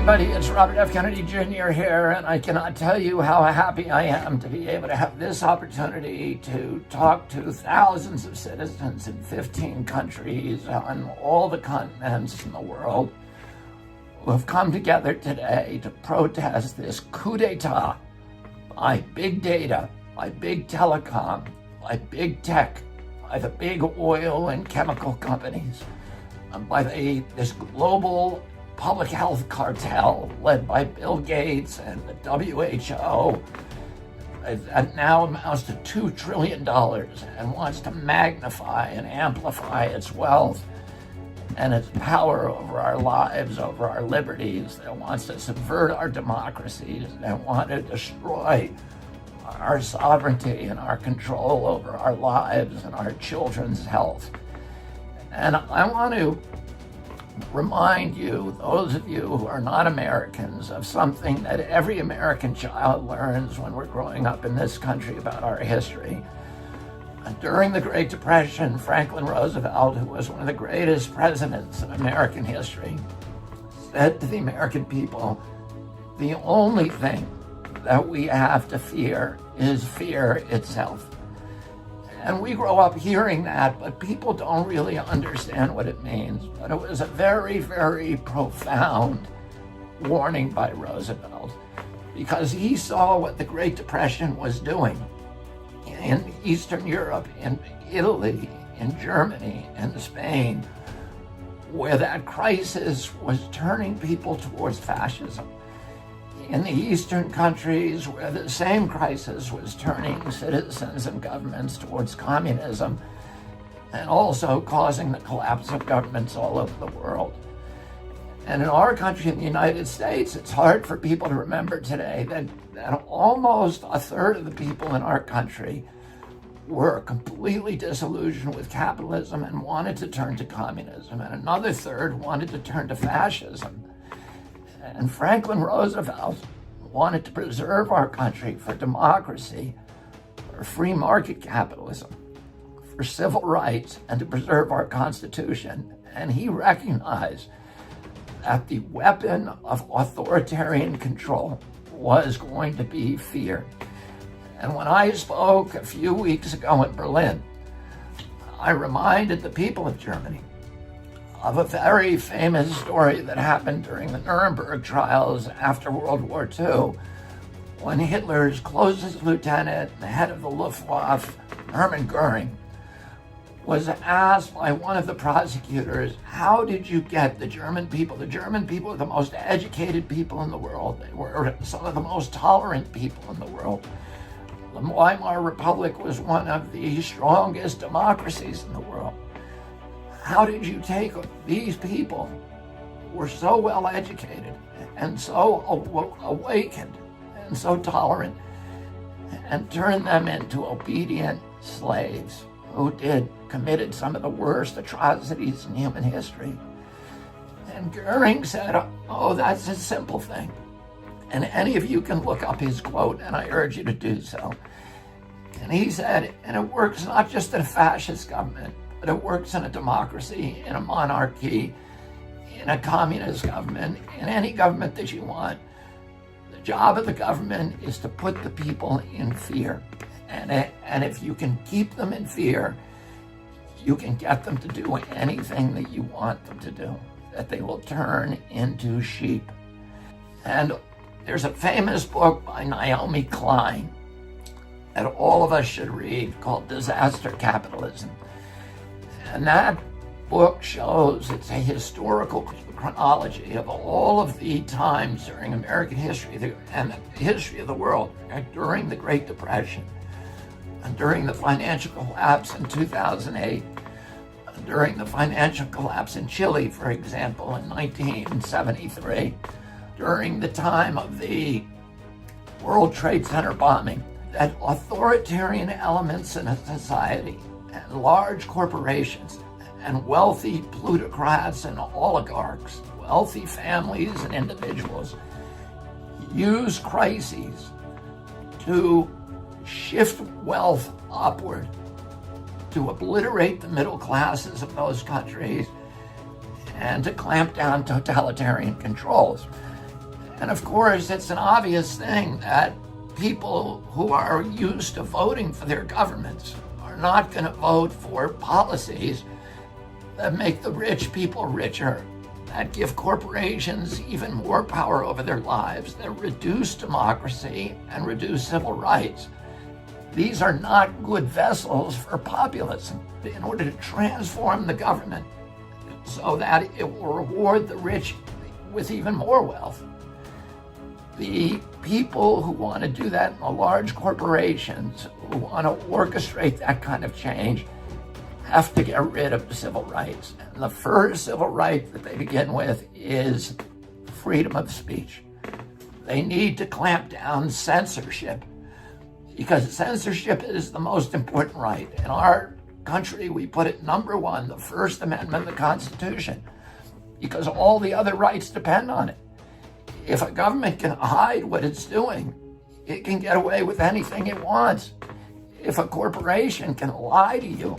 everybody, it's Robert F. Kennedy Jr. here, and I cannot tell you how happy I am to be able to have this opportunity to talk to thousands of citizens in 15 countries on all the continents in the world who have come together today to protest this coup d'etat by big data, by big telecom, by big tech, by the big oil and chemical companies, and by this global public health cartel led by Bill Gates and the WHO that now amounts to $2 trillion and wants to magnify and amplify its wealth and its power over our lives, over our liberties, that wants to subvert our democracies, that want to destroy our sovereignty and our control over our lives and our children's health. And I want to remind you, those of you who are not Americans, of something that every American child learns when we're growing up in this country about our history. During the Great Depression, Franklin Roosevelt, who was one of the greatest presidents in American history, said to the American people, the only thing that we have to fear is fear itself. And we grow up hearing that, but people don't really understand what it means. But it was a very, very profound warning by Roosevelt, because he saw what the Great Depression was doing in Eastern Europe, in Italy, in Germany, in Spain, where that crisis was turning people towards fascism. In the Eastern countries, where the same crisis was turning citizens and governments towards communism, and also causing the collapse of governments all over the world. And in our country, in the United States, it's hard for people to remember today that almost a third of the people in our country were completely disillusioned with capitalism and wanted to turn to communism, and another third wanted to turn to fascism. And Franklin Roosevelt wanted to preserve our country for democracy, for free market capitalism, for civil rights, and to preserve our Constitution. And he recognized that the weapon of authoritarian control was going to be fear. And when I spoke a few weeks ago in Berlin, I reminded the people of Germany of a very famous story that happened during the Nuremberg trials after World War II, when Hitler's closest lieutenant, the head of the Luftwaffe, Hermann Goering, was asked by one of the prosecutors, how did you get the German people? The German people are the most educated people in the world. They were some of the most tolerant people in the world. The Weimar Republic was one of the strongest democracies in the world. How did you take these people who were so well educated and so awakened and so tolerant and turn them into obedient slaves who committed some of the worst atrocities in human history? And Goering said, oh, that's a simple thing. And any of you can look up his quote, and I urge you to do so. And he said, and it works not just in a fascist government, but it works in a democracy, in a monarchy, in a communist government, in any government that you want. The job of the government is to put the people in fear. And if you can keep them in fear, you can get them to do anything that you want them to do, that they will turn into sheep. And there's a famous book by Naomi Klein that all of us should read called Disaster Capitalism. And that book shows, it's a historical chronology of all of the times during American history and the history of the world during the Great Depression, and during the financial collapse in 2008, during the financial collapse in Chile, for example, in 1973, during the time of the World Trade Center bombing, that authoritarian elements in a society and large corporations and wealthy plutocrats and oligarchs, wealthy families and individuals use crises to shift wealth upward, to obliterate the middle classes of those countries, and to clamp down totalitarian controls. And of course, it's an obvious thing that people who are used to voting for their governments are not going to vote for policies that make the rich people richer, that give corporations even more power over their lives, that reduce democracy and reduce civil rights. These are not good vessels for populism. In order to transform the government so that it will reward the rich with even more wealth, the people who want to do that in the large corporations, who want to orchestrate that kind of change, have to get rid of civil rights. And the first civil right that they begin with is freedom of speech. They need to clamp down censorship, because censorship is the most important right. In our country, we put it number one, the First Amendment of the Constitution, because all the other rights depend on it. If a government can hide what it's doing, it can get away with anything it wants. If a corporation can lie to you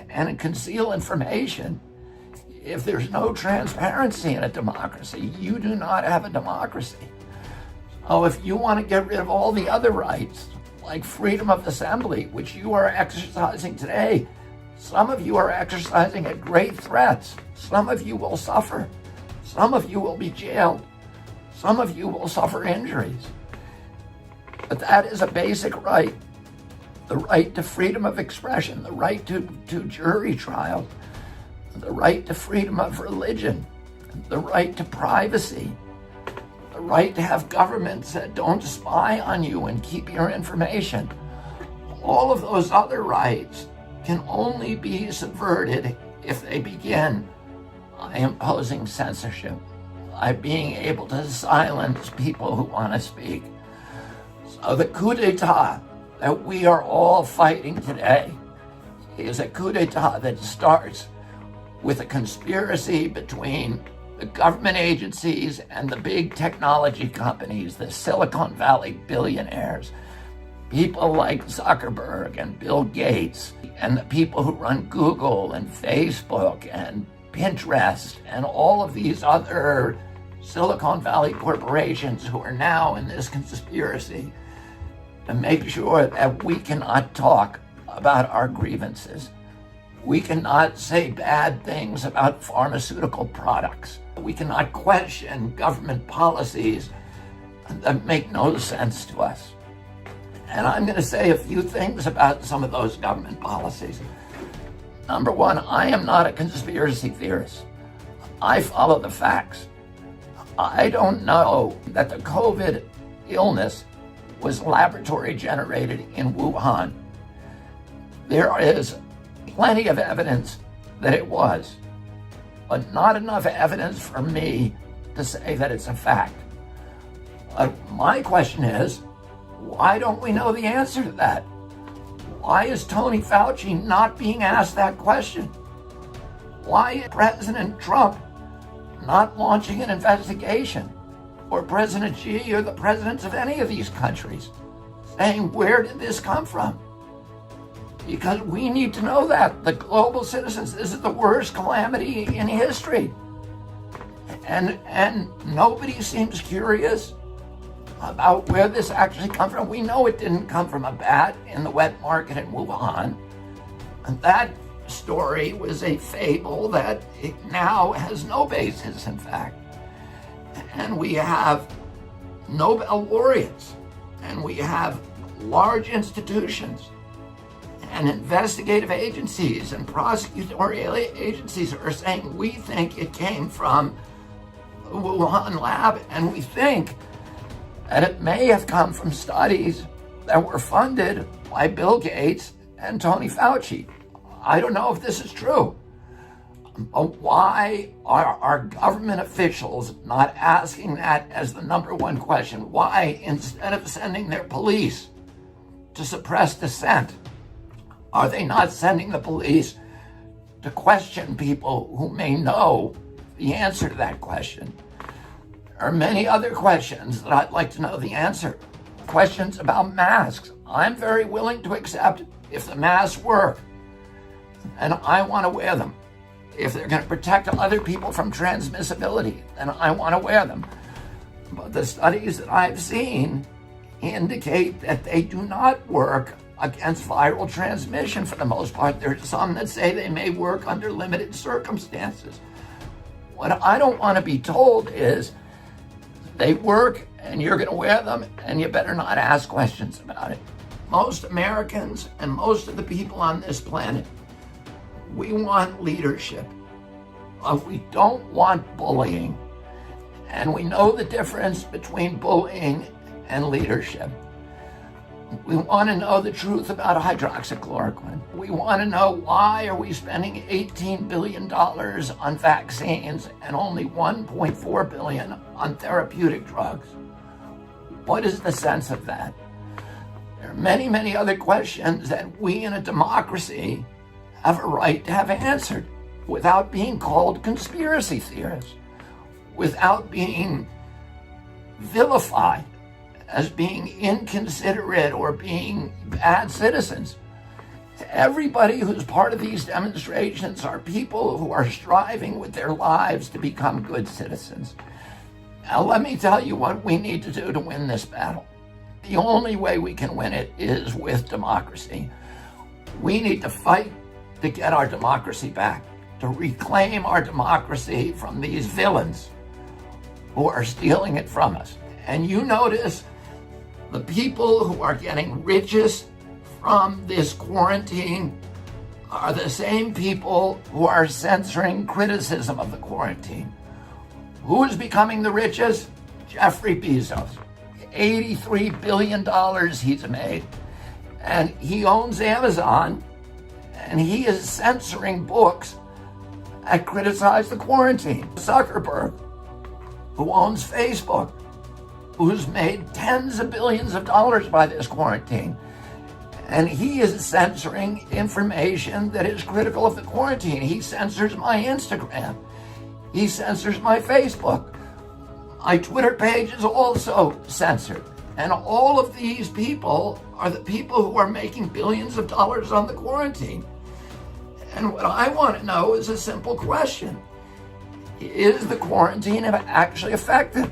and conceal information, if there's no transparency in a democracy, you do not have a democracy. So if you want to get rid of all the other rights, like freedom of assembly, which you are exercising today, some of you are exercising at great threats. Some of you will suffer. Some of you will be jailed. Some of you will suffer injuries. But that is a basic right. The right to freedom of expression, the right to jury trial, the right to freedom of religion, the right to privacy, the right to have governments that don't spy on you and keep your information. All of those other rights can only be subverted if they begin by imposing censorship, by being able to silence people who want to speak. So the coup d'etat that we are all fighting today is a coup d'etat that starts with a conspiracy between the government agencies and the big technology companies, the Silicon Valley billionaires, people like Zuckerberg and Bill Gates, and the people who run Google and Facebook and Pinterest and all of these other Silicon Valley corporations who are now in this conspiracy to make sure that we cannot talk about our grievances. We cannot say bad things about pharmaceutical products. We cannot question government policies that make no sense to us. And I'm going to say a few things about some of those government policies. Number one, I am not a conspiracy theorist. I follow the facts. I don't know that the COVID illness was laboratory generated in Wuhan. There is plenty of evidence that it was, but not enough evidence for me to say that it's a fact. My question is, why don't we know the answer to that? Why is Tony Fauci not being asked that question? Why is President Trump not launching an investigation? Or President Xi or the presidents of any of these countries saying, where did this come from? Because we need to know that. The global citizens, this is the worst calamity in history. And nobody seems curious about where this actually come from. We know it didn't come from a bat in the wet market in Wuhan. And that story was a fable that it now has no basis, in fact. And we have Nobel laureates, and we have large institutions and investigative agencies and prosecutorial agencies are saying, we think it came from the Wuhan lab, and we think that it may have come from studies that were funded by Bill Gates and Tony Fauci. I don't know if this is true. Why are our government officials not asking that as the number one question? Why, instead of sending their police to suppress dissent, are they not sending the police to question people who may know the answer to that question? There are many other questions that I'd like to know the answer. Questions about masks. I'm very willing to accept if the masks work, and I want to wear them. If they're going to protect other people from transmissibility, then I want to wear them. But the studies that I've seen indicate that they do not work against viral transmission for the most part. There's some that say they may work under limited circumstances. What I don't want to be told is they work and you're going to wear them and you better not ask questions about it. Most Americans and most of the people on this planet, we want leadership. We don't want bullying. And we know the difference between bullying and leadership. We want to know the truth about hydroxychloroquine. We want to know why are we spending $18 billion on vaccines and only $1.4 billion on therapeutic drugs. What is the sense of that? There are many, many other questions that we in a democracy have a right to have answered without being called conspiracy theorists, without being vilified as being inconsiderate or being bad citizens. Everybody who's part of these demonstrations are people who are striving with their lives to become good citizens. Now, let me tell you what we need to do to win this battle. The only way we can win it is with democracy. We need to fight to get our democracy back, to reclaim our democracy from these villains who are stealing it from us. And you notice the people who are getting richest from this quarantine are the same people who are censoring criticism of the quarantine. Who is becoming the richest? Jeffrey Bezos. $83 billion he's made. And he owns Amazon, and he is censoring books that criticize the quarantine. Zuckerberg, who owns Facebook, who's made tens of billions of dollars by this quarantine. And he is censoring information that is critical of the quarantine. He censors my Instagram. He censors my Facebook. My Twitter page is also censored. And all of these people are the people who are making billions of dollars on the quarantine. And what I want to know is a simple question. Is the quarantine actually effective?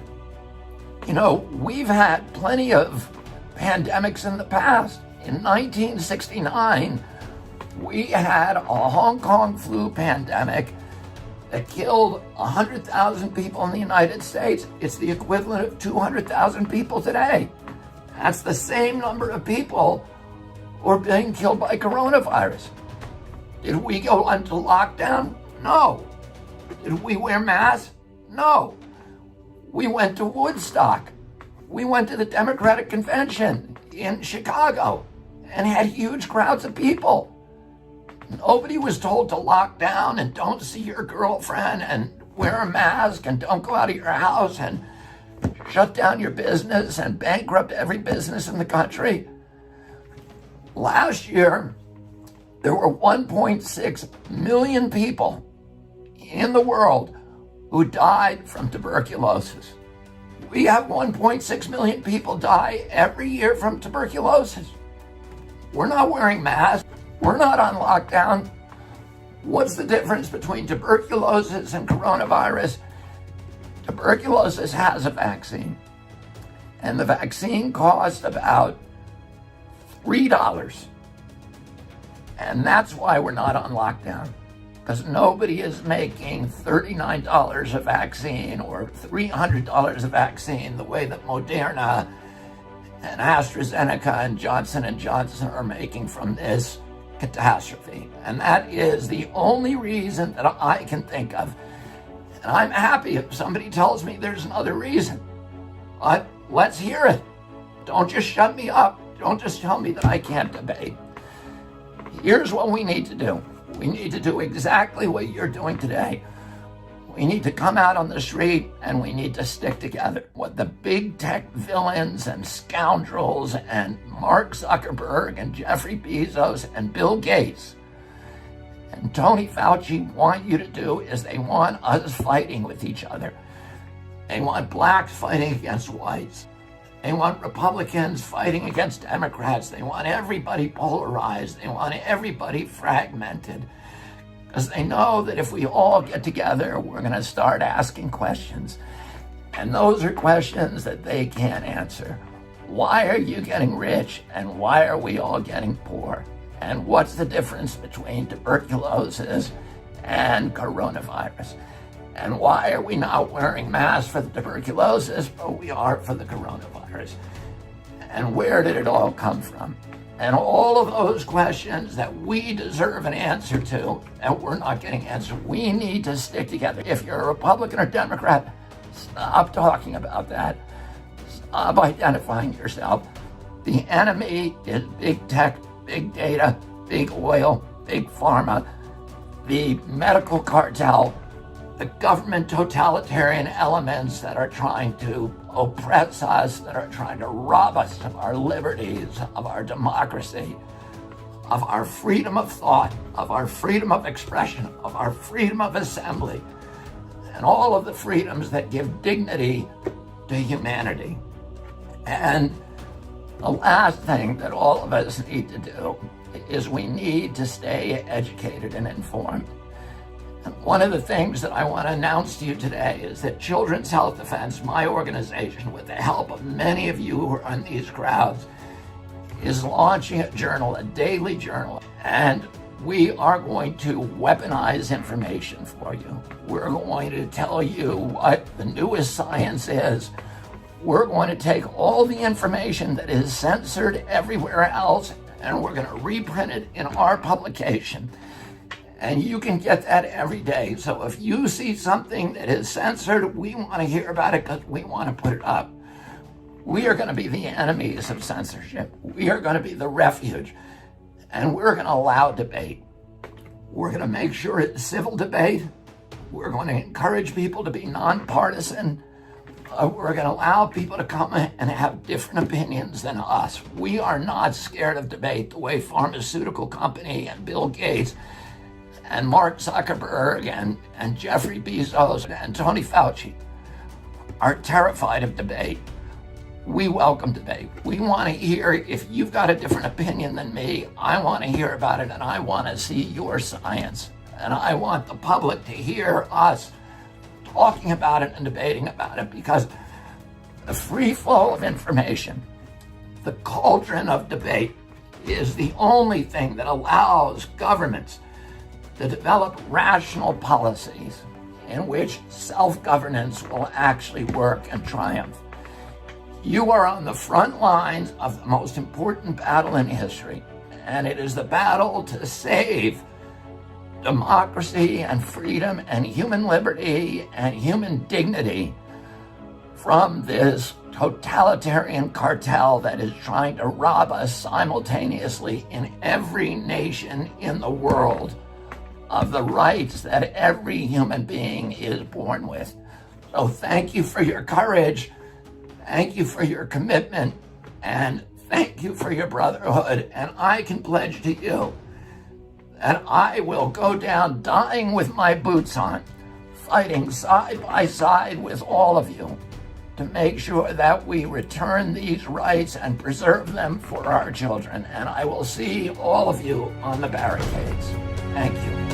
You know, we've had plenty of pandemics in the past. In 1969, we had a Hong Kong flu pandemic that killed 100,000 people in the United States. It's the equivalent of 200,000 people today. That's the same number of people who are being killed by coronavirus. Did we go into lockdown? No. Did we wear masks? No. We went to Woodstock. We went to the Democratic Convention in Chicago and had huge crowds of people. Nobody was told to lock down and don't see your girlfriend and wear a mask and don't go out of your house and shut down your business and bankrupt every business in the country. Last year, there were 1.6 million people in the world who died from tuberculosis. We have 1.6 million people die every year from tuberculosis. We're not wearing masks. We're not on lockdown. What's the difference between tuberculosis and coronavirus? Tuberculosis has a vaccine, and the vaccine costs about $3. And that's why we're not on lockdown, because nobody is making $39 a vaccine or $300 a vaccine the way that Moderna and AstraZeneca and Johnson & Johnson are making from this catastrophe. And that is the only reason that I can think of. And I'm happy if somebody tells me there's another reason. But let's hear it. Don't just shut me up. Don't just tell me that I can't debate. Here's what we need to do. We need to do exactly what you're doing today. We need to come out on the street and we need to stick together. What the big tech villains and scoundrels and Mark Zuckerberg and Jeffrey Bezos and Bill Gates and Tony Fauci want you to do is they want us fighting with each other. They want blacks fighting against whites. They want Republicans fighting against Democrats. They want everybody polarized. They want everybody fragmented. Because they know that if we all get together, we're going to start asking questions. And those are questions that they can't answer. Why are you getting rich and why are we all getting poor? And what's the difference between tuberculosis and coronavirus? And why are we not wearing masks for the tuberculosis, but we are for the coronavirus? And where did it all come from? And all of those questions that we deserve an answer to, and we're not getting answers. We need to stick together. If you're a Republican or Democrat, stop talking about that. Stop identifying yourself. The enemy is big tech, big data, big oil, big pharma, the medical cartel, the government totalitarian elements that are trying to oppress us, that are trying to rob us of our liberties, of our democracy, of our freedom of thought, of our freedom of expression, of our freedom of assembly, and all of the freedoms that give dignity to humanity. And the last thing that all of us need to do is we need to stay educated and informed. And one of the things that I want to announce to you today is that Children's Health Defense, my organization, with the help of many of you who are in these crowds, is launching a journal, a daily journal, and we are going to weaponize information for you. We're going to tell you what the newest science is. We're going to take all the information that is censored everywhere else, and we're going to reprint it in our publication. And you can get that every day. So if you see something that is censored, we want to hear about it because we want to put it up. We are going to be the enemies of censorship. We are going to be the refuge. And we're going to allow debate. We're going to make sure it's civil debate. We're going to encourage people to be nonpartisan. We're going to allow people to come and have different opinions than us. We are not scared of debate the way pharmaceutical company and Bill Gates and Mark Zuckerberg and Jeffrey Bezos and Tony Fauci are terrified of debate. We welcome debate. We want to hear, if you've got a different opinion than me, I want to hear about it and I want to see your science. And I want the public to hear us talking about it and debating about it, because the free flow of information, the cauldron of debate, is the only thing that allows governments to develop rational policies in which self-governance will actually work and triumph. You are on the front lines of the most important battle in history, and it is the battle to save democracy and freedom and human liberty and human dignity from this totalitarian cartel that is trying to rob us simultaneously in every nation in the world of the rights that every human being is born with. So thank you for your courage, thank you for your commitment, and thank you for your brotherhood. And I can pledge to you that I will go down dying with my boots on, fighting side by side with all of you to make sure that we return these rights and preserve them for our children. And I will see all of you on the barricades. Thank you.